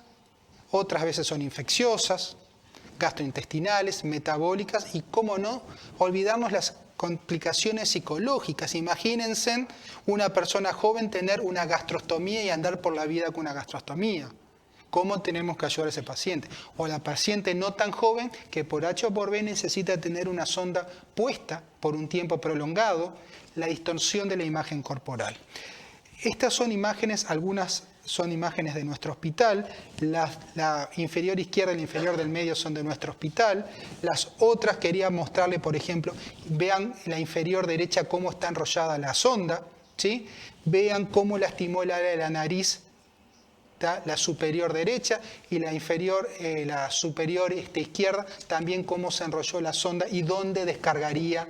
otras veces son infecciosas, gastrointestinales, metabólicas y, cómo no, olvidarnos las complicaciones psicológicas. Imagínense una persona joven tener una gastrostomía y andar por la vida con una gastrostomía. ¿Cómo tenemos que ayudar a ese paciente? O la paciente no tan joven que por H o por B necesita tener una sonda puesta por un tiempo prolongado, la distorsión de la imagen corporal. Estas son imágenes, algunas son imágenes de nuestro hospital, la inferior izquierda y la inferior del medio son de nuestro hospital, las otras quería mostrarle, por ejemplo, vean la inferior derecha cómo está enrollada la sonda, ¿sí? Vean cómo lastimó el área de la nariz, la superior derecha, y la inferior, la superior izquierda, también cómo se enrolló la sonda y dónde descargaría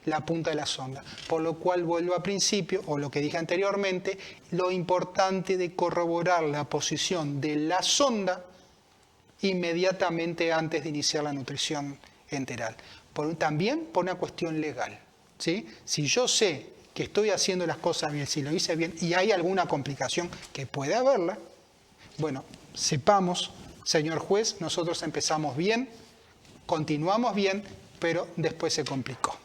la punta de la sonda. Por lo cual vuelvo al principio, o lo que dije anteriormente, lo importante de corroborar la posición de la sonda inmediatamente antes de iniciar la nutrición enteral. También por una cuestión legal, ¿sí? Si yo sé que estoy haciendo las cosas bien, si lo hice bien y hay alguna complicación que puede haberla, bueno, sepamos, señor juez, nosotros empezamos bien, continuamos bien, pero después se complicó.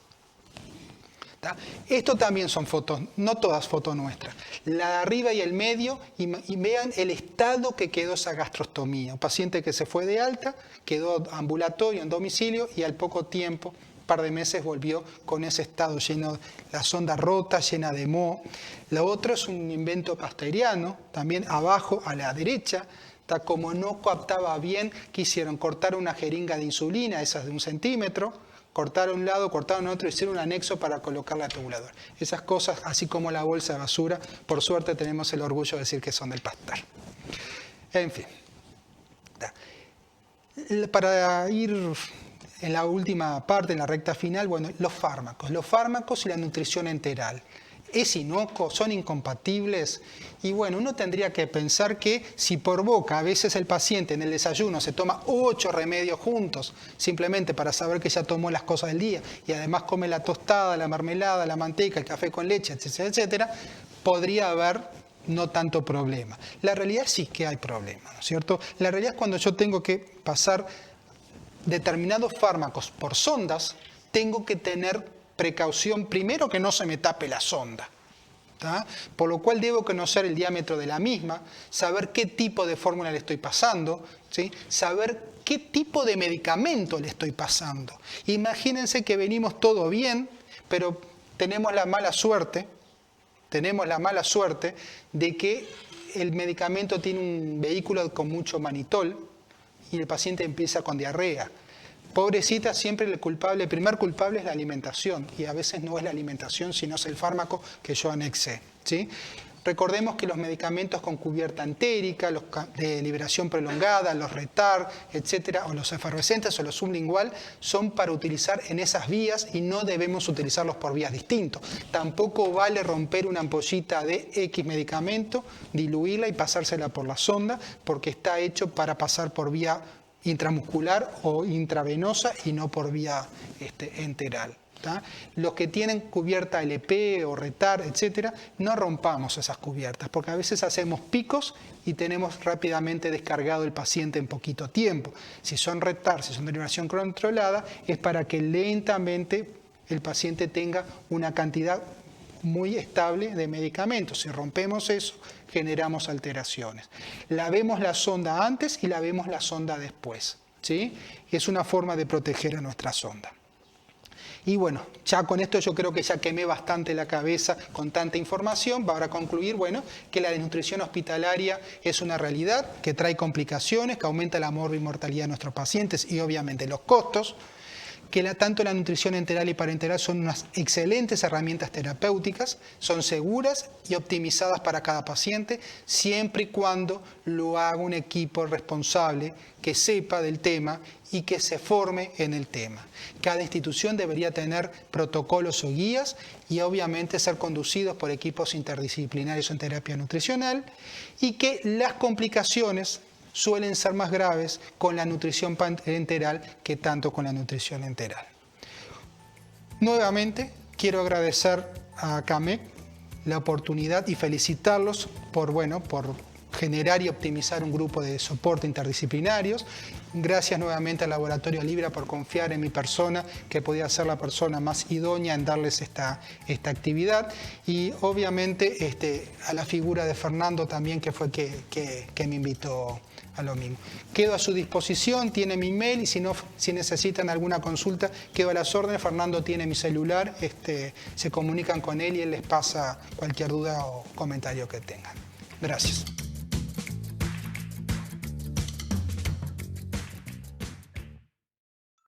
Esto también son fotos, no todas fotos nuestras. La de arriba y el medio, y vean el estado que quedó esa gastrostomía. Un paciente que se fue de alta, quedó ambulatorio en domicilio y al poco tiempo, un par de meses, volvió con ese estado lleno, la sonda rota, llena de moho. Lo otro es un invento pasteriano, también abajo a la derecha. Como no coaptaba bien, quisieron cortar una jeringa de insulina, esas de 1 centímetro, cortaron un lado, cortaron otro, hicieron un anexo para colocar la tubuladora. Esas cosas, así como la bolsa de basura, por suerte tenemos el orgullo de decir que son del Pasteur. En fin. Para ir en la última parte, en la recta final, bueno, los fármacos y la nutrición enteral. ¿Es inocuo? ¿Son incompatibles? Y bueno, uno tendría que pensar que si por boca a veces el paciente en el desayuno se toma 8 remedios juntos, simplemente para saber que ya tomó las cosas del día, y además come la tostada, la mermelada, la manteca, el café con leche, etcétera, etcétera, podría haber no tanto problema. La realidad sí que hay problema, ¿no es cierto? La realidad es cuando yo tengo que pasar determinados fármacos por sondas, tengo que tener precaución, primero, que no se me tape la sonda, ¿tá? Por lo cual debo conocer el diámetro de la misma, saber qué tipo de fórmula le estoy pasando, ¿sí? Saber qué tipo de medicamento le estoy pasando. Imagínense que venimos todo bien, pero tenemos la mala suerte de que el medicamento tiene un vehículo con mucho manitol y el paciente empieza con diarrea. Pobrecita, siempre el primer culpable es la alimentación, y a veces no es la alimentación, sino es el fármaco que yo anexé, ¿sí? Recordemos que los medicamentos con cubierta entérica, los de liberación prolongada, los retard, etcétera, o los efervescentes o los sublingual, son para utilizar en esas vías y no debemos utilizarlos por vías distintas. Tampoco vale romper una ampollita de X medicamento, diluirla y pasársela por la sonda, porque está hecho para pasar por vía intramuscular o intravenosa y no por vía enteral. ¿tá? Los que tienen cubierta LP o retard, etcétera, no rompamos esas cubiertas, porque a veces hacemos picos y tenemos rápidamente descargado el paciente en poquito tiempo. Si son retard, si son de liberación controlada, es para que lentamente el paciente tenga una cantidad muy estable de medicamentos. Si rompemos eso, generamos alteraciones. Lavemos la sonda antes y lavemos la sonda después, ¿sí? Es una forma de proteger a nuestra sonda. Y bueno, ya con esto yo creo que ya quemé bastante la cabeza con tanta información. Para concluir, bueno, que la desnutrición hospitalaria es una realidad que trae complicaciones, que aumenta la mortalidad de nuestros pacientes y obviamente los costos. Que tanto la nutrición enteral y parenteral son unas excelentes herramientas terapéuticas, son seguras y optimizadas para cada paciente, siempre y cuando lo haga un equipo responsable que sepa del tema y que se forme en el tema. Cada institución debería tener protocolos o guías y obviamente ser conducidos por equipos interdisciplinarios en terapia nutricional, y que las complicaciones suelen ser más graves con la nutrición parenteral que tanto con la nutrición enteral. Nuevamente, quiero agradecer a CAMEC la oportunidad y felicitarlos por generar y optimizar un grupo de soporte interdisciplinarios. Gracias nuevamente al Laboratorio Libra por confiar en mi persona, que podía ser la persona más idónea en darles esta actividad. Y obviamente a la figura de Fernando también, que fue que me invitó a lo mismo. Quedo a su disposición, tiene mi email, y si necesitan alguna consulta, quedo a las órdenes. Fernando tiene mi celular, se comunican con él y él les pasa cualquier duda o comentario que tengan. Gracias.